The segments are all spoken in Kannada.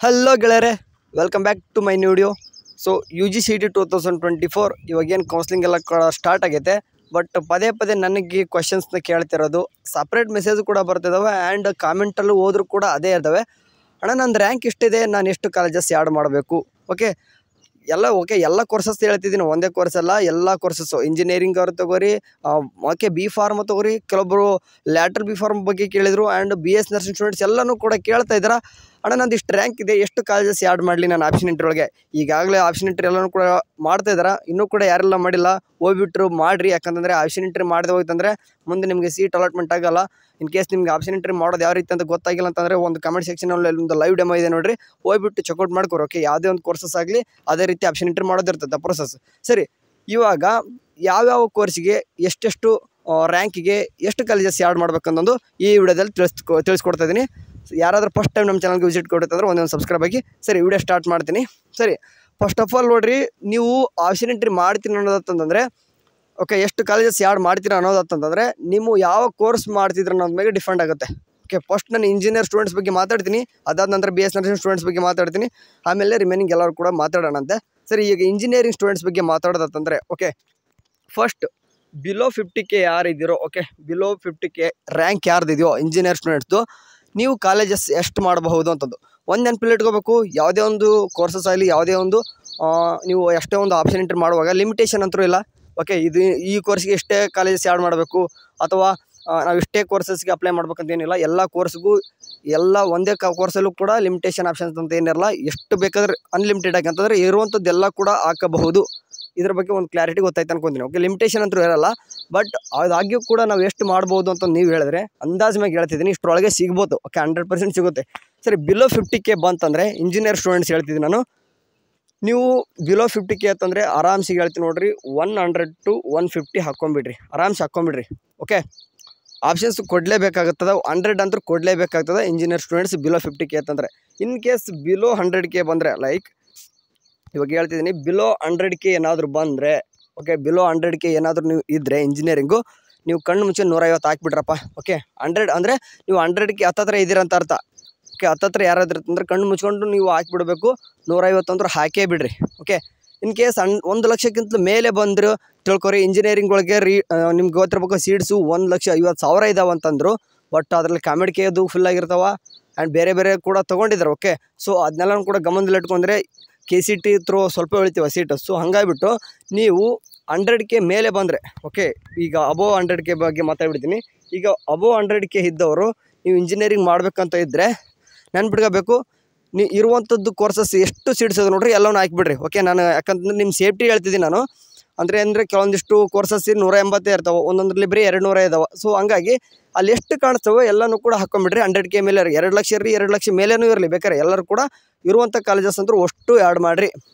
ಹಲೋ ಗೆಳೆಯರೆ, welcome back to my new video. So UGCET 2024 ಇವಾಗೇನು ಕೌನ್ಸ್ಲಿಂಗ್ ಎಲ್ಲ ಸ್ಟಾರ್ಟ್ ಆಗೈತೆ. ಬಟ್ ಪದೇ ಪದೇ ನನಗೆ ಕ್ವಶನ್ಸ್ನ ಕೇಳ್ತಿರೋದು, ಸಪ್ರೇಟ್ ಮೆಸೇಜ್ ಕೂಡ ಬರ್ತಿದ್ದಾವೆ ಆ್ಯಂಡ್ ಕಾಮೆಂಟಲ್ಲೂ ಹೋದ್ರೂ ಕೂಡ ಅದೇ ಇದ್ದಾವೆ. ಅಣ್ಣ ನಂದು ರ್ಯಾಂಕ್ ಇಷ್ಟಿದೆ, ನಾನು ಎಷ್ಟು ಕಾಲೇಜಸ್ ಆ್ಯಡ್ ಮಾಡಬೇಕು? ಓಕೆ ಎಲ್ಲ ಕೋರ್ಸಸ್ ಹೇಳ್ತಿದ್ದೀನಿ, ಒಂದೇ ಕೋರ್ಸ್ ಅಲ್ಲ, ಎಲ್ಲ ಕೋರ್ಸಸ್ಸು. ಇಂಜಿನಿಯರಿಂಗ್ ಅವ್ರು ತೊಗೋರಿ, ಓಕೆ ಬಿ ಫಾರ್ಮ್ ತೊಗೋರಿ, ಕೆಲವೊಬ್ಬರು ಲ್ಯಾಟ್ರಲ್ ಬಿ ಫಾರ್ಮ್ ಬಗ್ಗೆ ಕೇಳಿದರು ಆ್ಯಂಡ್ BS ನರ್ಸಿಂಗ್ ಸ್ಟೂಡೆಂಟ್ಸ್ ಎಲ್ಲನೂ ಕೂಡ ಕೇಳ್ತಾ ಇದ್ದಾರೆ. ಅಣ್ಣ ನಂದು ಇಷ್ಟು ರ್ಯಾಂಕ್ ಇದೆ, ಎಷ್ಟು ಕಾಲೇಜಸ್ ಆ್ಯಡ್ ಮಾಡಲಿ ನಾನು ಆಪ್ಷನ್ ಎಂಟ್ರಿ ಒಳಗೆ? ಈಗಾಗಲೇ ಆಪ್ಷನ್ ಎಂಟ್ರಿ ಎಲ್ಲನೂ ಕೂಡ ಮಾಡ್ತಾ ಇದ್ದಾರೆ, ಇನ್ನೂ ಕೂಡ ಯಾರೆಲ್ಲ ಮಾಡಿಲ್ಲ ಹೋಗ್ಬಿಟ್ರು ಮಾಡಿರಿ. ಯಾಕಂತಂದರೆ ಆಪ್ಷನ್ ಎಂಟ್ರಿ ಮಾಡದೆ ಹೋಯ್ತಂದರೆ ಮುಂದೆ ನಿಮಗೆ ಸೀಟ್ ಅಲಾಟ್ಮೆಂಟ್ ಆಗಲ್ಲ. ಇನ್ ಕೇಸ್ ನಿಮ್ಗೆ ಆಪ್ಷನ್ ಎಂಟ್ರಿ ಮಾಡೋದು ಯಾವ ರೀತಿ ಅಂತ ಗೊತ್ತಾಗಿಲ್ಲ ಅಂತಂದರೆ ಒಂದು ಕಮೆಂಟ್ ಸೆಕ್ಷನಲ್ಲಿ ಒಂದು ಲೈವ್ ಡೆಮೋ ಇದೆ ನೋಡಿರಿ, ಹೋಗ್ಬಿಟ್ಟು ಚೆಕ್ಔಟ್ ಮಾಡ್ಕೊರಿ. ಓಕೆ, ಯಾವುದೇ ಒಂದು ಕೋರ್ಸಸ್ ಆಗಲಿ ಅದೇ ರೀತಿ ಆಪ್ಷನ್ ಎಂಟ್ರಿ ಮಾಡೋದಿರ್ತದೆ ಪ್ರೊಸೆಸ್. ಸರಿ, ಇವಾಗ ಯಾವ್ಯಾವ ಕೋರ್ಸಿಗೆ ಎಷ್ಟೆಷ್ಟು ರ್ಯಾಂಕಿಗೆ ಎಷ್ಟು ಕಾಲೇಜಸ್ ಆ್ಯಡ್ ಮಾಡ್ಬೇಕನ್ನೋದು ಈ ವಿಡಿಯೋದಲ್ಲಿ ತಿಳಿಸ್ಕೊಡ್ತಾ ಇದ್ದೀನಿ. ಯಾರಾದರೂ ಫಸ್ಟ್ ಟೈಮ್ ನಮ್ಮ ಚಾನಲ್ಗೆ ವಿಸಿಟ್ ಕೊಡುತ್ತಂದ್ರೆ ಒಂದೊಂದು ಸಬ್ಸ್ಕ್ರೈಬ್ ಆಗಿ. ಸರಿ, ವಿಡಿಯೋ ಸ್ಟಾರ್ಟ್ ಮಾಡ್ತೀನಿ. ಸರಿ, ಫಸ್ಟ್ ಆಫ್ ಆಲ್ ನೋಡಿರಿ, ನೀವು ಆಪ್ಷನ್ ಎಂಟ್ರಿ ಮಾಡ್ತೀನಿ ಅನ್ನೋದಂತಂದರೆ ಓಕೆ ಎಷ್ಟು ಕಾಲೇಜಸ್ ಆ್ಯಡ್ ಮಾಡ್ತೀರಾ ಅನ್ನೋದಂತಂದರೆ ನೀವು ಯಾವ ಕೋರ್ಸ್ ಮಾಡ್ತಿದ್ರ ಅನ್ನೋದ್ರ ಮೇಲೆ ಡಿಫೆಂಡ್ ಆಗುತ್ತೆ. ಓಕೆ, ಫಸ್ಟ್ ನಾನು ಇಂಜಿನಿಯರ್ ಸ್ಟೂಡೆಂಟ್ಸ್ ಬಗ್ಗೆ ಮಾತಾಡ್ತೀನಿ, ಅದಾದ ನಂತರ BS ನರ್ಸಿಂಗ್ ಸ್ಟೂಡೆಂಟ್ಸ್ ಬಗ್ಗೆ ಮಾತಾಡ್ತೀನಿ, ಆಮೇಲೆ ರಿಮೈನಿಂಗ್ ಎಲ್ಲರೂ ಕೂಡ ಮಾತಾಡೋಣಂತೆ. ಸರಿ, ಈಗ ಇಂಜಿನಿಯರಿಂಗ್ ಸ್ಟೂಡೆಂಟ್ಸ್ ಬಗ್ಗೆ ಮಾತಾಡೋದಂತಂದರೆ ಓಕೆ, ಫಸ್ಟ್ ಬಿಲೋ 50K ಯಾರಿದ್ದೀರೋ, ಓಕೆ ಬಿಲೋ 50K ರ್ಯಾಂಕ್ ಯಾರ್ದಿದೆಯೋ ಇಂಜಿನಿಯರ್ ಸ್ಟೂಡೆಂಟ್ಸ್ದು, ನೀವು ಕಾಲೇಜಸ್ ಎಷ್ಟು ಮಾಡಬಹುದು ಅಂತಂದು ಒಂದು ನೆನಪಲ್ಲಿ ಇಟ್ಕೋಬೇಕು. ಯಾವುದೇ ಒಂದು ಕೋರ್ಸಸ್ ಆಗಲಿ, ಯಾವುದೇ ಒಂದು ನೀವು ಎಷ್ಟೇ ಒಂದು ಆಪ್ಷನ್ ಎಂಟ್ರಿ ಮಾಡುವಾಗ ಲಿಮಿಟೇಷನ್ ಅಂತೂ ಇಲ್ಲ. ಓಕೆ, ಈ ಕೋರ್ಸ್ಗೆ ಎಷ್ಟೇ ಕಾಲೇಜಸ್ ಆ್ಯಡ್ ಮಾಡಬೇಕು ಅಥವಾ ನಾವು ಇಷ್ಟೇ ಕೋರ್ಸಸ್ಗೆ ಅಪ್ಲೈ ಮಾಡ್ಬೇಕಂತೇನಿಲ್ಲ. ಎಲ್ಲ ಕೋರ್ಸ್ಗೂ ಒಂದೇ ಕೋರ್ಸಲ್ಲೂ ಕೂಡ ಲಿಮಿಟೇಷನ್ ಆಪ್ಷನ್ಸ್ ಅಂತ ಏನಿರಲ್ಲ. ಎಷ್ಟು ಬೇಕಾದ್ರೆ ಅನ್ಲಿಮಿಟೆಡ್ ಆಗಿ ಅಂತಂದರೆ ಇರುವಂಥದ್ದೆಲ್ಲ ಕೂಡ ಹಾಕಬಹುದು. ಇದ್ರ ಬಗ್ಗೆ ಒಂದು ಕ್ಲಾರಿಟಿ ಗೊತ್ತಾಯ್ತು ಅನ್ಕೊತೀನಿ. ಓಕೆ, ಲಿಮಿಟೇಷನ್ ಅಂತೂ ಇರಲ್ಲ, ಬಟ್ ಅದಾಗ್ಯೂ ಕೂಡ ನಾವು ಎಷ್ಟು ಮಾಡ್ಬೋದು ಅಂತ ನೀವು ಹೇಳಿದ್ರೆ ಅಂದಾಜು ಮ್ಯಾಗೆ ಹೇಳ್ತಿದ್ದೀನಿ, ಇಷ್ಟರೊಳಗೆ ಸಿಗ್ಬೋದು. ಓಕೆ, 100% ಸಿಗುತ್ತೆ. ಸರಿ, ಬಿಲೋ 50K ಬಂತಂದರೆ ಇಂಜಿನಿಯರ್ ಸ್ಟೂಡೆಂಟ್ಸ್ ಹೇಳ್ತಿದ್ದೀನಿ ನಾನು, ನೀವು ಬಿಲೋ 50K ಅಂತಂದರೆ ಆರಾಮ್ಸಿಗೆ ಹೇಳ್ತೀನಿ ನೋಡಿರಿ, 100 to 150 ಹಾಕ್ಕೊಂಬಿಡ್ರಿ, ಆರಾಮ್ಸೆ ಹಾಕ್ಕೊಂಬಿಡ್ರಿ. ಓಕೆ, ಆಪ್ಷನ್ಸ್ ಕೊಡಲೇಬೇಕಾಗುತ್ತದೆ, 100 ಅಂತೂ ಕೊಡಲೇಬೇಕಾಗ್ತದೆ ಇಂಜಿನಿಯರ್ ಸ್ಟೂಡೆಂಟ್ಸ್ ಬಿಲೋ 50K ಅಂತಂದರೆ. ಇನ್ ಕೇಸ್ ಬಿಲೋ 100K ಬಂದರೆ, ಲೈಕ್ ಇವಾಗ ಹೇಳ್ತಿದ್ದೀನಿ, ಬಿಲೋ 100K ಏನಾದರೂ ಬಂದರೆ, ಓಕೆ ಬಿಲೋ 100K ಏನಾದರೂ ನೀವು ಇದ್ದರೆ ಇಂಜಿನಿಯರಿಂಗು, ನೀವು ಕಣ್ಣು ಮುಚ್ಚಿ 150 ಹಾಕ್ಬಿಟ್ರಪ್ಪ. ಓಕೆ, 100 ಅಂದರೆ ನೀವು 100K ಹತ್ತತ್ರ ಇದ್ದೀರಂತ ಅರ್ಥ. ಓಕೆ, ಹತ್ತತ್ರ ಯಾರಾದ್ರೂ ಅಂದರೆ ಕಣ್ಣು ಮುಚ್ಕೊಂಡು ನೀವು ಹಾಕಿಬಿಡಬೇಕು, 150 ಅಂದ್ರೆ ಹಾಕೇ ಬಿಡ್ರಿ. ಓಕೆ, ಇನ್ ಕೇಸ್ 1 ಲಕ್ಷಕ್ಕಿಂತ ಮೇಲೆ ಬಂದರು ತಿಳ್ಕೊರಿ, ಇಂಜಿನಿಯರಿಂಗ್ ಒಳಗೆ ನಿಮ್ಗೆ ಗೊತ್ತಿರ್ಬೇಕು ಸೀಟ್ಸು 1,50,000 ಇದಾವೆ ಅಂತಂದರು. ಬಟ್ ಅದರಲ್ಲಿ ಕಾಮೆಡ್ ಕೇದು ಫುಲ್ ಆಗಿರ್ತಾವೆ ಆ್ಯಂಡ್ ಬೇರೆ ಬೇರೆ ಕೂಡ ತೊಗೊಂಡಿದ್ದಾರೆ. ಓಕೆ, ಸೊ ಅದನ್ನೆಲ್ಲ ಕೂಡ ಗಮನದಲ್ಲಿ ಇಟ್ಕೊಂಡ್ರೆ KCT ಥ್ರೂ ಸ್ವಲ್ಪ ಉಳಿತೀವಿ ಸೀಟು. ಸೊ ಹಾಗಾಗಿಬಿಟ್ಟು ನೀವು 100K ಮೇಲೆ ಬಂದರೆ, ಓಕೆ ಈಗ ಅಬೋವ್ 100K ಬಗ್ಗೆ ಮಾತಾಡ್ಬಿಡ್ತೀನಿ. ಈಗ ಅಬೋವ್ 100K ಇದ್ದವರು ನೀವು ಇಂಜಿನಿಯರಿಂಗ್ ಮಾಡಬೇಕಂತ ಇದ್ದರೆ ನೆನ್ಪಿಟ್ಕೋಬೇಕು, ನೀವು ಇರುವಂಥದ್ದು ಕೋರ್ಸಸ್ ಎಷ್ಟು ಸೀಟ್ಸ್ ಅದು ನೋಡ್ರಿ ಎಲ್ಲವೂ ಹಾಕಿಬಿಡ್ರಿ. ಓಕೆ, ನಾನು ಯಾಕಂತಂದ್ರೆ ನಿಮ್ಮ ಸೇಫ್ಟಿ ಹೇಳ್ತಿದ್ದೀನಿ ನಾನು. ಅಂದರೆ ಕೆಲವೊಂದಿಷ್ಟು ಕೋರ್ಸಸ್ 180 ಇರ್ತಾವೆ, ಒಂದೊಂದರಲ್ಲಿ ಬರೀ 200 ಇದಾವೆ. ಸೊ ಹಂಗಾಗಿ ಅಲ್ಲಿ ಎಷ್ಟು ಕಾಣಿಸ್ತವೆ ಎಲ್ಲನೂ ಕೂಡ ಹಾಕ್ಕೊಂಬಿಡ್ರಿ. 100K ಮೇಲೆ 2 ಲಕ್ಷ ಇರಲಿ, 2 ಲಕ್ಷ ಮೇಲೇನೂ ಇರಲಿ, ಬೇಕಾದ್ರೆ ಎಲ್ಲರೂ ಕೂಡ ಇರುವಂಥ ಕಾಲೇಜಸ್ ಅಂದರೂ ಅಷ್ಟು ಆ್ಯಡ್ ಮಾಡಿರಿ.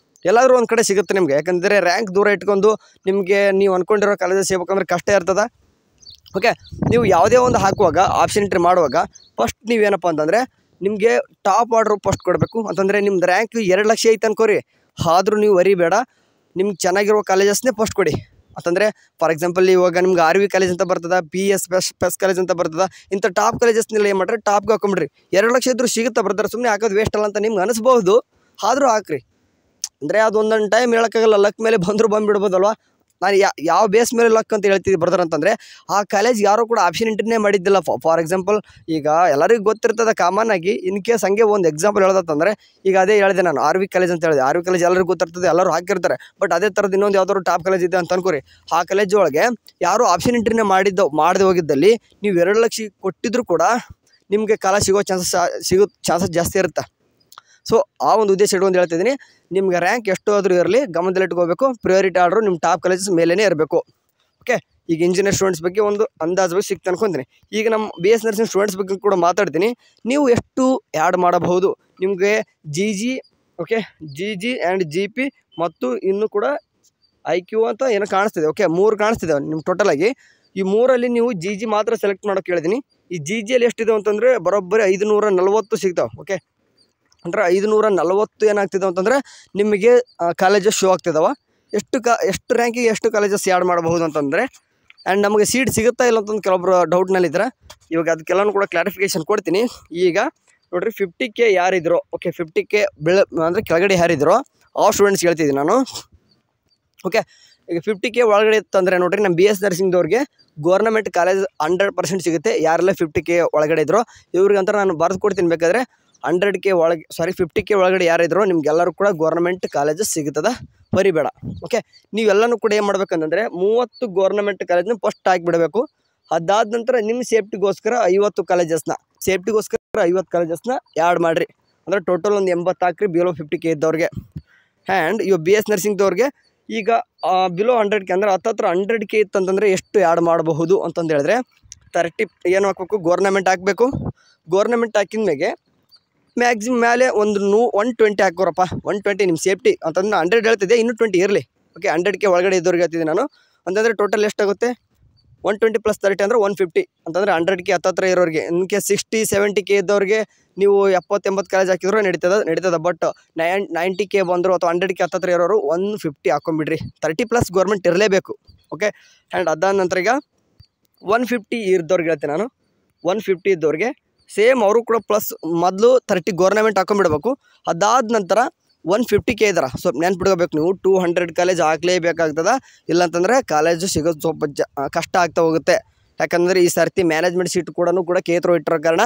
ಎಲ್ಲಾದರೂ ಒಂದು ಕಡೆ ಸಿಗುತ್ತೆ ನಿಮಗೆ. ಯಾಕಂದರೆ ರ್ಯಾಂಕ್ ದೂರ ಇಟ್ಕೊಂಡು ನಿಮಗೆ ನೀವು ಅಂದ್ಕೊಂಡಿರೋ ಕಾಲೇಜಸ್ ಸಿಗ್ಬೇಕಂದ್ರೆ ಕಷ್ಟ ಇರ್ತದೆ. ಓಕೆ, ನೀವು ಯಾವುದೇ ಒಂದು ಹಾಕುವಾಗ ಆಪ್ಷನ್ ಎಂಟ್ರಿ ಮಾಡುವಾಗ ಫಸ್ಟ್ ನೀವೇನಪ್ಪ ಅಂತಂದರೆ ನಿಮಗೆ ಟಾಪ್ ಆರ್ಡ್ರು ಫಸ್ಟ್ ಕೊಡಬೇಕು. ಅಂತಂದರೆ ನಿಮ್ದು ರ್ಯಾಂಕ್ 2 ಲಕ್ಷ ಐತೆ ಅನ್ಕೋರಿ, ಆದರೂ ನೀವು ವರಿಬೇಡ, ನಿಮ್ಗೆ ಚೆನ್ನಾಗಿರೋ ಕಾಲೇಜಸ್ನೇ ಫಸ್ಟ್ ಕೊಡಿ. ಅಂತಂದರೆ ಫಾರ್ ಎಕ್ಸಾಂಪಲ್ ಇವಾಗ ನಿಮ್ಗೆ RV ಕಾಲೇಜ್ ಅಂತ ಬರ್ತದೆ, PS ಪ್ಲಸ್ ಕಾಲೇಜ್ ಅಂತ ಬರ್ತದೆ, ಇಂಥ ಟಾಪ್ ಕಾಲೇಜಸ್ನೆಲ್ಲ ಏನು ಮಾಡ್ರಿ, ಟಾಪ್ಗೆ ಹಾಕೊಂಬಿಡ್ರಿ. 2 ಲಕ್ಷ ಇದ್ರೂ ಸಿಗುತ್ತಾ ಬರ್ತಾರೆ, ಸುಮ್ಮನೆ ಹಾಕೋದು ವೇಸ್ಟ್ ಅಲ್ಲ ಅಂತ ನಿಮ್ಗೆ ಅನಿಸ್ಬೋದು, ಆದರೂ ಹಾಕ್ರಿ. ಅಂದರೆ ಅದು ಒಂದೊಂದು ಟೈಮ್ ಹೇಳೋಕ್ಕಾಗಲ್ಲ, ಲಕ್ ಮೇಲೆ ಬಂದುಬಿಡ್ಬೋದಲ್ವ. ನಾನು ಯಾವ ಬೇಸ್ ಮೇಲೆ ಲಕ್ ಅಂತ ಹೇಳ್ತಿದ್ದೆ ಬರ್ತಾರೆ ಅಂತಂದರೆ ಆ ಕಾಲೇಜ್ ಯಾರೂ ಕೂಡ ಆಪ್ಷನ್ ಎಂಟ್ರಿನೇ ಮಾಡಿದ್ದಿಲ್ಲ. ಫಾರ್ ಎಕ್ಸಾಂಪಲ್ ಈಗ ಎಲ್ಲರಿಗೂ ಗೊತ್ತಿರ್ತದೆ ಕಾಮನ್ ಆಗಿ. ಇನ್ ಕೇಸ್ ಹಂಗೆ ಒಂದು ಎಕ್ಸಾಂಪಲ್ ಹೇಳೋದಂತಂದರೆ ಈಗ ಅದೇ ಹೇಳಿದೆ ನಾನು, RV ಕಾಲೇಜ್ ಅಂತ ಹೇಳಿದೆ. RV ಕಾಲೇಜ್ ಎಲ್ಲರಿಗೂ ಗೊತ್ತಿರ್ತದೆ, ಎಲ್ಲರೂ ಹಾಕಿರ್ತಾರೆ. ಬಟ್ ಅದೇ ಥರದ್ದು ಇನ್ನೊಂದು ಯಾವ್ದಾದ್ರು ಟಾಪ್ ಕಾಲೇಜ್ ಇದೆ ಅಂತ ಅನ್ಕೋರಿ, ಆ ಕಾಲೇಜ್ ಒಳಗೆ ಯಾರೂ ಆಪ್ಷನ್ ಎಂಟ್ರಿನೇ ಮಾಡದೆ ಹೋಗಿದ್ದಲ್ಲಿ ನೀವು 2 ಲಕ್ಷ ಕೊಟ್ಟಿದ್ರು ಕೂಡ ನಿಮಗೆ ಕಾಲೇಜ್ ಸಿಗೋ ಚಾನ್ಸಸ್ ಜಾಸ್ತಿ ಇರುತ್ತೆ. ಸೊ ಆ ಒಂದು ಉದ್ದೇಶ ಇಟ್ಕೊಂಡು ಹೇಳ್ತಿದ್ದೀನಿ, ನಿಮ್ಗೆ ರ್ಯಾಂಕ್ ಎಷ್ಟು ಆದರೂ ಇರಲಿ ಗಮನದಲ್ಲಿಟ್ಕೋಬೇಕು. ಪ್ರಿಯಾರಿಟಿ ಆರ್ಡ್ರು ನಿಮ್ಮ ಟಾಪ್ ಕಾಲೇಜಸ್ ಮೇಲೇ ಇರಬೇಕು. ಓಕೆ, ಈಗ ಇಂಜಿನಿಯರ್ ಸ್ಟೂಡೆಂಟ್ಸ್ ಬಗ್ಗೆ ಒಂದು ಅಂದಾಜು ಬಗ್ಗೆ ಸಿಕ್ತು ಅನ್ಕೊತೀನಿ. ಈಗ ನಮ್ಮ BS ನರ್ಸಿಂಗ್ ಸ್ಟೂಡೆಂಟ್ಸ್ ಬಗ್ಗೆ ಕೂಡ ಮಾತಾಡ್ತೀನಿ. ನೀವು ಎಷ್ಟು ಆ್ಯಡ್ ಮಾಡಬಹುದು ನಿಮಗೆ GG, okay GG and GP ಮತ್ತು ಇನ್ನೂ ಕೂಡ IQ ಅಂತ ಏನೋ ಕಾಣಿಸ್ತಿದೆ. ಓಕೆ, 3 ಕಾಣಿಸ್ತಿದೆ ನಿಮ್ಮ ಟೋಟಲಾಗಿ. ಈ 3ರಲ್ಲಿ ನೀವು GG ಮಾತ್ರ ಸೆಲೆಕ್ಟ್ ಮಾಡೋಕೆ ಹೇಳಿದ್ದೀನಿ. ಈ GGಯಲ್ಲಿ ಎಷ್ಟಿದೆ ಅಂತಂದರೆ ಬರೋಬ್ಬರಿ 540 ಸಿಗ್ತಾವೆ. ಓಕೆ, ಅಂದರೆ 540 ಏನಾಗ್ತಿದೆ ಅಂತಂದರೆ ನಿಮಗೆ ಕಾಲೇಜಸ್ ಶೋ ಆಗ್ತಿದ್ದಾವೆ. ಎಷ್ಟು ರ್ಯಾಂಕಿಗೆ ಎಷ್ಟು ಕಾಲೇಜಸ್ ಆ್ಯಡ್ ಮಾಡಬಹುದು ಅಂತಂದರೆ ಆ್ಯಂಡ್ ನಮಗೆ ಸೀಟ್ ಸಿಗುತ್ತಾ ಇಲ್ಲ ಅಂತಂದು ಕೆಲವೊಬ್ಬರು ಡೌಟ್ನಲ್ಲಿದ್ದಾರೆ. ಇವಾಗ ಅದಕ್ಕೆಲ್ಲನೂ ಕೂಡ ಕ್ಲಾರಿಫಿಕೇಷನ್ ಕೊಡ್ತೀನಿ. ಈಗ ನೋಡಿರಿ 50K ಯಾರಿದ್ರು ಓಕೆ 50K ಅಂದರೆ ಕೆಳಗಡೆ ಯಾರಿದ್ರು ಆ ಸ್ಟೂಡೆಂಟ್ಸ್ ಹೇಳ್ತಿದ್ದೀನಿ ನಾನು. ಓಕೆ ಈಗ 50K ಒಳಗಡೆ ಇತ್ತಂದರೆ ನೋಡಿರಿ ನಮ್ಮ BS ನರ್ಸಿಂಗ್ದವ್ರಿಗೆ ಗೌರ್ನಮೆಂಟ್ ಕಾಲೇಜ್ 100% ಸಿಗುತ್ತೆ. ಯಾರೆಲ್ಲ 50K ಒಳಗಡೆ ಇದ್ರು ಇವ್ರಿಗಂತ ನಾನು ಬರೆದು ಕೊಡ್ತೀನಿ, ಬೇಕಾದರೆ 50K ಒಳಗಡೆ ಯಾರಿದ್ರು ನಿಮ್ಗೆಲ್ಲರೂ ಕೂಡ ಗೌರ್ನಮೆಂಟ್ ಕಾಲೇಜಸ್ ಸಿಗುತ್ತದೆ, ಮರಿಬೇಡ. ಓಕೆ ನೀವೆಲ್ಲನೂ ಕೂಡ ಏನು ಮಾಡ್ಬೇಕಂತಂದರೆ 30 ಗೌರ್ನಮೆಂಟ್ ಕಾಲೇಜ್ನ ಫಸ್ಟ್ ಹಾಕಿಬಿಡಬೇಕು. ಅದಾದ ನಂತರ ನಿಮ್ಮ ಸೇಫ್ಟಿಗೋಸ್ಕರ 50 ಕಾಲೇಜಸ್ನ 50 ಕಾಲೇಜಸ್ನ ಆ್ಯಡ್ ಮಾಡಿರಿ. ಅಂದರೆ ಟೋಟಲ್ ಒಂದು 80 ಹಾಕ್ರಿ ಬಿಲೋ 50K ಇದ್ದವ್ರಿಗೆ. ಆ್ಯಂಡ್ ಇವು BS ನರ್ಸಿಂಗ್ದವ್ರಿಗೆ ಈಗ ಬಿಲೋ 100K ಅಂದರೆ ಹತ್ತತ್ರ 100K ಇತ್ತಂತಂದರೆ ಎಷ್ಟು ಆ್ಯಡ್ ಮಾಡಬಹುದು ಅಂತಂದು ಹೇಳಿದ್ರೆ 30 ಏನು ಹಾಕಬೇಕು, ಗೌರ್ನಮೆಂಟ್ ಹಾಕಬೇಕು. ಗೌರ್ನಮೆಂಟ್ ಹಾಕಿದ ಮೇಲೆ ಮ್ಯಾಕ್ಸಿಮಮ್ ಮೇಲೆ ಒಂದು 120 ಹಾಕೋರಪ್ಪ. 120 ನಿಮ್ಮ ಸೇಫ್ಟಿ ಅಂತಂದ್ರೆ 100 ಹೇಳ್ತಿದ್ದೆ, ಇನ್ನೂ 20 ಇರಲಿ. ಓಕೆ 100K ಒಳಗಡೆ ಇದ್ದವ್ರಿಗೆ ಹೇಳ್ತಿದ್ದೆ ನಾನು. ಅಂತಂದರೆ ಟೋಟಲ್ ಎಷ್ಟಾಗುತ್ತೆ 120 + 30 ಅಂದರೆ 150 ಅಂತಂದರೆ 100K ಹತ್ತತ್ರ ಇರೋರಿಗೆ. ಇನ್ಕೆ 60-70K ಇದ್ದವ್ರಿಗೆ ನೀವು 70-80 ಕಾಲೇಜ್ ಹಾಕಿದ್ರು ನಡೀತದೆ. ಬಟ್ 90K ಬಂದರು ಅಥವಾ 100K ಹತ್ತತ್ರ ಇರೋರು 150 ಹಾಕೊಂಬಿಡ್ರಿ. 30+ ಗೌರ್ಮೆಂಟ್ ಇರಲೇಬೇಕು. ಓಕೆ ಆ್ಯಂಡ್ ಅದಾದ ನಂತರ ಈಗ 150 ಇದ್ದವ್ರಿಗೆ ಹೇಳ್ತೀನಿ ನಾನು. 150 ಇದ್ದವ್ರಿಗೆ ಸೇಮ್ ಅವರು ಕೂಡ ಪ್ಲಸ್ ಮೊದಲು 30 ಗೌರ್ನಮೆಂಟ್ ಹಾಕೊಂಡ್ಬಿಡ್ಬೇಕು. ಅದಾದ ನಂತರ 150K ಇದ್ದಾರೆ ಸ್ವಲ್ಪ ನೆನ್ಪಿಡ್ಕೋಬೇಕು ನೀವು. 200 ಕಾಲೇಜ್ ಹಾಕಲೇಬೇಕಾಗ್ತದೆ, ಇಲ್ಲಾಂತಂದರೆ ಕಾಲೇಜು ಸಿಗೋದು ಸ್ವಲ್ಪ ಕಷ್ಟ ಆಗ್ತಾ ಹೋಗುತ್ತೆ. ಯಾಕಂದರೆ ಈ ಸರ್ತಿ ಮ್ಯಾನೇಜ್ಮೆಂಟ್ ಸೀಟ್ ಕೂಡ ಕೇತರು ಇಟ್ಟಿರೋ ಕಾರಣ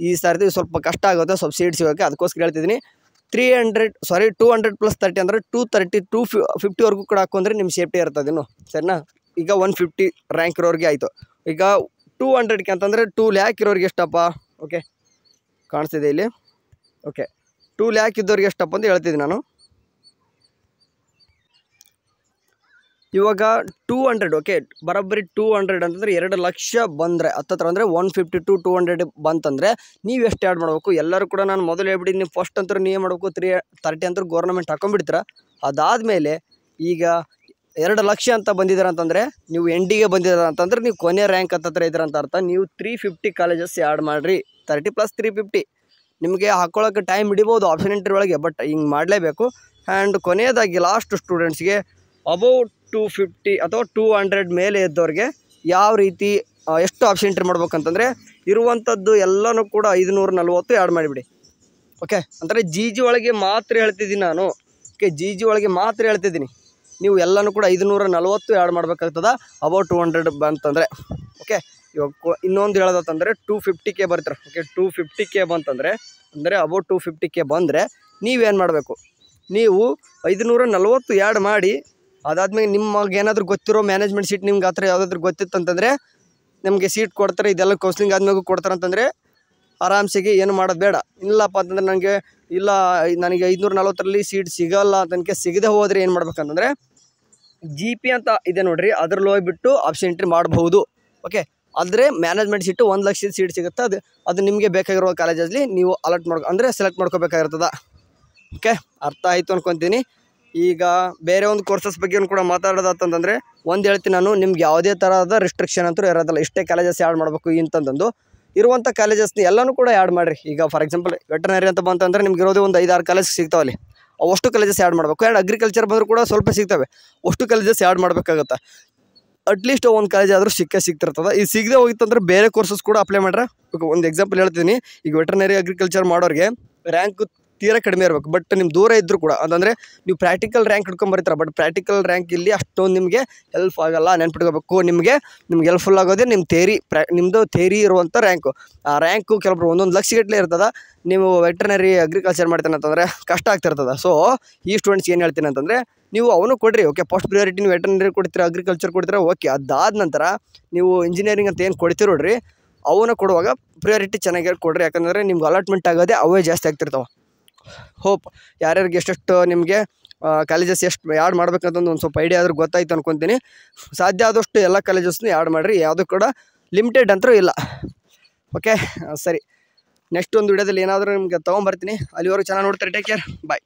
ಈ ಸರ್ತಿ ಸ್ವಲ್ಪ ಕಷ್ಟ ಆಗುತ್ತೆ ಸ್ವಲ್ಪ ಸೀಟ್ ಸಿಗೋಕ್ಕೆ. ಅದಕ್ಕೋಸ್ಕರ ಹೇಳ್ತಿದ್ದೀನಿ 200 + 30 ಅಂದರೆ 230 250ವರೆಗೂ ಕೂಡ ಹಾಕೊಂಡ್ರೆ ನಿಮ್ಮ ಸೇಫ್ಟಿ ಇರ್ತದೆ ಇನ್ನು, ಸರಿನಾ. ಈಗ 150 ರ್ಯಾಂಕ್ ಇರೋರಿಗೆ ಆಯಿತು. ಈಗ 200K ಅಂತಂದರೆ 2 ಲ್ಯಾಕ್ ಇರೋರಿಗೆ ಎಷ್ಟಪ್ಪ, ಓಕೆ ಕಾಣಿಸ್ತಿದೆ ಇಲ್ಲಿ. ಓಕೆ 2 ಲ್ಯಾಕ್ ಇದ್ದವ್ರಿಗೆ ಎಷ್ಟಪ್ಪ ಅಂತ ಹೇಳ್ತಿದ್ದೀನಿ ನಾನು. ಇವಾಗ 200 ಓಕೆ ಬರೋಬ್ಬರಿ 200 ಅಂತಂದರೆ 2 ಲಕ್ಷ ಬಂದರೆ ಹತ್ತತ್ರ ಅಂದರೆ 150 to 200 ಬಂತಂದರೆ ನೀವು ಎಷ್ಟು ಆ್ಯಡ್ ಮಾಡಬೇಕು. ಎಲ್ಲರೂ ಕೂಡ ನಾನು ಮೊದಲು ಹೇಳ್ಬಿಟ್ಟು ನೀವು ಫಸ್ಟ್ ಅಂತೂ ನೀವು ಮಾಡಬೇಕು 30 ಅಂತೂ ಗೌರ್ನಮೆಂಟ್ ಹಾಕೊಂಡ್ಬಿಡ್ತೀರ. ಅದಾದಮೇಲೆ ಈಗ 2 ಲಕ್ಷ ಅಂತ ಬಂದಿದ್ದಾರೆ ಅಂತಂದರೆ ನೀವು ಎಂಡಿಗೆ ಬಂದಿದ್ದಾರೆ ಅಂತಂದರೆ ನೀವು ಕೊನೆ ರ್ಯಾಂಕ್ ಹತ್ತತ್ರ ಇದ್ದೀರ ಅಂತ ಅರ್ಥ. ನೀವು 350 ಕಾಲೇಜಸ್ ಆ್ಯಡ್ ಮಾಡಿರಿ. 30 + 350 ನಿಮಗೆ ಹಾಕ್ಕೊಳ್ಳೋಕೆ ಟೈಮ್ ಹಿಡಿಬೋದು ಆಪ್ಷನ್ ಎಂಟ್ರಿ ಒಳಗೆ, ಬಟ್ ಹಿಂಗೆ ಮಾಡಲೇಬೇಕು. ಆ್ಯಂಡ್ ಕೊನೆಯದಾಗಿ ಲಾಸ್ಟ್ ಸ್ಟೂಡೆಂಟ್ಸ್ಗೆ ಅಬೌವ್ 250 ಅಥವಾ 200 ಮೇಲೆ ಇದ್ದವ್ರಿಗೆ ಯಾವ ರೀತಿ ಎಷ್ಟು ಆಪ್ಷನ್ ಎಂಟ್ರಿ ಮಾಡ್ಬೇಕಂತಂದರೆ ಇರುವಂಥದ್ದು ಎಲ್ಲನೂ ಕೂಡ 540 ಆ್ಯಡ್ ಮಾಡಿಬಿಡಿ. ಓಕೆ ಅಂದರೆ ಜಿ ಒಳಗೆ ಮಾತ್ರ ಹೇಳ್ತಿದ್ದೀನಿ ನಾನು. ಓಕೆ ಜಿ ಒಳಗೆ ಮಾತ್ರ ಹೇಳ್ತಿದ್ದೀನಿ. ನೀವು ಎಲ್ಲನೂ ಕೂಡ 540 ಆ್ಯಡ್ ಮಾಡಬೇಕಾಗ್ತದೆ ಅಬೌವ್ 200 ಬಂತಂದರೆ. ಓಕೆ ಇವಾಗ ಇನ್ನೊಂದು ಹೇಳೋದಂತಂದರೆ 250K ಬರ್ತಾರೆ. ಓಕೆ 250K ಬಂತಂದರೆ ಅಂದರೆ ಅಬೌವ್ 250K ಬಂದರೆ ನೀವೇನು ಮಾಡಬೇಕು, ನೀವು 540 ಆ್ಯಡ್ ಮಾಡಿ ಅದಾದ್ಮೇಲೆ ನಿಮಗೆ ಏನಾದರೂ ಗೊತ್ತಿರೋ ಮ್ಯಾನೇಜ್ಮೆಂಟ್ ಸೀಟ್ ನಿಮ್ಗೆ ಆ ಥರ ಯಾವುದಾದ್ರೂ ಗೊತ್ತಿತ್ತಂತಂದರೆ ನಿಮಗೆ ಸೀಟ್ ಕೊಡ್ತಾರೆ. ಇದೆಲ್ಲ ಕೌನ್ಸ್ಲಿಂಗ್ ಆದ್ಮೇಲೆ ಕೊಡ್ತಾರೆ ಅಂತಂದರೆ ಆರಾಮ್ಸೆಗೆ ಏನು ಮಾಡೋದು ಬೇಡ. ಇಲ್ಲಪ್ಪ ಅಂತಂದರೆ ನನಗೆ 540ರಲ್ಲಿ ಸೀಟ್ ಸಿಗೋಲ್ಲ ತನಕ ಸಿಗದೆ ಹೋದರೆ ಏನು ಮಾಡ್ಬೇಕಂತಂದರೆ GP ಅಂತ ಇದೆ ನೋಡಿರಿ, ಅದ್ರಲ್ಲಿ ಹೋಗ್ಬಿಟ್ಟು ಆಪ್ಷನ್ ಎಂಟ್ರಿ ಮಾಡಬಹುದು. ಓಕೆ ಆದರೆ ಮ್ಯಾನೇಜ್ಮೆಂಟ್ ಸೀಟು 1 ಲಕ್ಷದ ಸೀಟ್ ಸಿಗುತ್ತೆ. ಅದು ನಿಮಗೆ ಬೇಕಾಗಿರೋ ಕಾಲೇಜಲ್ಲಿ ನೀವು ಅಂದರೆ ಸೆಲೆಕ್ಟ್ ಮಾಡ್ಕೋಬೇಕಾಗಿರ್ತದೆ. ಓಕೆ ಅರ್ಥ ಆಯಿತು ಅನ್ಕೊತೀನಿ. ಈಗ ಬೇರೆ ಒಂದು ಕೋರ್ಸಸ್ ಬಗ್ಗೆ ಕೂಡ ಮಾತಾಡೋದಂತಂದರೆ ಒಂದು ಹೇಳ್ತೀನಿ ನಾನು, ನಿಮ್ಗೆ ಯಾವುದೇ ಥರದ ರಿಸ್ಟ್ರಿಕ್ಷನ್ ಅಂತೂ ಇರೋದಿಲ್ಲ. ಇಷ್ಟೇ ಕಾಲೇಜಸ್ ಆ್ಯಡ್ ಮಾಡಬೇಕು ಇಂತಂದು ಇರುವಂಥ ಕಾಲೇಜಸ್ನ ಎಲ್ಲನೂ ಕೂಡ ಆ್ಯಡ್ ಮಾಡಿರಿ. ಈಗ ಫಾರ್ ಎಕ್ಸಾಂಪಲ್ ವೆಟರ್ನರಿ ಅಂತ ಬಂತಂದರೆ ನಿಮ್ಗೆ ಇರೋದೇ ಒಂದು 5-6 ಕಾಲೇಜ್ ಸಿಗ್ತಾವಲ್ಲಿ, ಅಷ್ಟು ಕಾಲೇಜಸ್ ಆ್ಯಡ್ ಮಾಡಬೇಕು. ಆ್ಯಂಡ್ ಅಗ್ರಿಕಲ್ಚರ್ ಬಂದರೂ ಕೂಡ ಸ್ವಲ್ಪ ಸಿಗ್ತವೆ, ಅಷ್ಟು ಕಾಲೇಜಸ್ ಆ್ಯಡ್ ಮಾಡಬೇಕಾಗುತ್ತೆ. ಅಟ್ಲೀಸ್ಟ್ ಒಂದು ಕಾಲೇಜ್ ಆದರೂ ಸಿಗ್ತಿರ್ತದೆ. ಇದು ಸಿಗದೆ ಹೋಗಿತ್ತಂದ್ರೆ ಬೇರೆ ಕೋರ್ಸಸ್ ಕೂಡ ಅಪ್ಲೈ ಮಾಡ್ರೆ. ಒಂದು ಎಕ್ಸಾಂಪಲ್ ಹೇಳ್ತೀನಿ, ಈಗ ವೆಟರ್ನರಿ ಅಗ್ರಿಕಲ್ಚರ್ ಮಾಡೋರಿಗೆ ರ್ಯಾಂಕ್ ತೀರಾ ಕಡಿಮೆ ಇರಬೇಕು. ಬಟ್ ನಿಮ್ಮ ದೂರ ಇದ್ದರೂ ಕೂಡ ಅಂತಂದರೆ ನೀವು ಪ್ರಾಕ್ಟಿಕಲ್ ರ್ಯಾಂಕ್ ಹಿಡ್ಕೊಂಬರ್ತೀರ. ಬಟ್ ಪ್ರಾಕ್ಟಿಕಲ್ ರ್ಯಾಂಕ್ ಇಲ್ಲಿ ಅಷ್ಟೊಂದು ನಿಮಗೆ ಹೆಲ್ಪ್ ಆಗೋಲ್ಲ, ನೆನ್ಪಿಟ್ಕೋಬೇಕು. ನಿಮಗೆ ಹೆಲ್ಪ್ಫುಲ್ ಆಗೋದೇ ನಿಮ್ಮ ನಿಮ್ಮದು ಥೇರಿ ಇರುವಂಥ ರ್ಯಾಂಕು. ಆ ರ್ಯಾಂಕು ಕೆಲವೊಬ್ರು 1 ಲಕ್ಷಗಟ್ಟಲೆ ಇರ್ತದೆ. ನೀವು ವೆಟರ್ನರಿ ಅಗ್ರಿಕಲ್ಚರ್ ಮಾಡ್ತಾನೆ ಅಂತಂದರೆ ಕಷ್ಟ ಆಗ್ತಿರ್ತದೆ. ಸೊ ಈ ಸ್ಟೂಡೆಂಟ್ಸ್ಗೆ ಏನು ಹೇಳ್ತೀನಿ ಅಂತಂದರೆ ನೀವು ಅವನು ಕೊಡಿರಿ. ಓಕೆ ಫಸ್ಟ್ ಪ್ರಿಯಾರಿಟಿ ನೀವು ವೆಟರ್ನರಿ ಕೊಡ್ತೀರಾ, ಅಗ್ರಿಕಲ್ಚರ್ ಕೊಡ್ತೀರಾ, ಓಕೆ. ಅದಾದ ನಂತರ ನೀವು ಇಂಜಿನಿಯರಿಂಗ್ ಅಂತ ಏನು ಕೊಡ್ತೀರಿ ನೋಡ್ರಿ, ಅವನ್ನ ಕೊಡುವಾಗ ಪ್ರಿಯಾರಿಟಿ ಚೆನ್ನಾಗಿ ಕೊಡ್ರಿ. ಯಾಕಂದರೆ ನಿಮ್ಗೆ ಅಲಾಟ್ಮೆಂಟ್ ಆಗೋದೇ ಅವೇ ಜಾಸ್ತಿ ಆಗ್ತಿರ್ತಾವೆ. ಹೋಪ್ ಯಾರ್ಯಾರಿಗೆ ಎಷ್ಟೆಷ್ಟು ನಿಮಗೆ ಕಾಲೇಜಸ್ ಎಷ್ಟು ಆ್ಯಡ್ ಮಾಡ್ಬೇಕಂತಂದು ಒಂದು ಸ್ವಲ್ಪ ಐಡಿಯಾ ಆದರೂ ಗೊತ್ತಾಯ್ತು ಅನ್ಕೊತೀನಿ. ಸಾಧ್ಯ ಆದಷ್ಟು ಎಲ್ಲ ಕಾಲೇಜಸ್ನು ಆ್ಯಡ್ ಮಾಡಿರಿ, ಯಾವುದೂ ಕೂಡ ಲಿಮಿಟೆಡ್ ಅಂತೂ ಇಲ್ಲ. ಓಕೆ ಸರಿ, ನೆಕ್ಸ್ಟ್ ಒಂದು ವಿಡಿಯೋದಲ್ಲಿ ಏನಾದರೂ ನಿಮಗೆ ತೊಗೊಂಬರ್ತೀನಿ. ಅಲ್ಲಿವರೆಗೂ ಚೆನ್ನಾಗಿ ನೋಡ್ತಾರೆ. ಟೇಕ್ ಕೇರ್, ಬಾಯ್.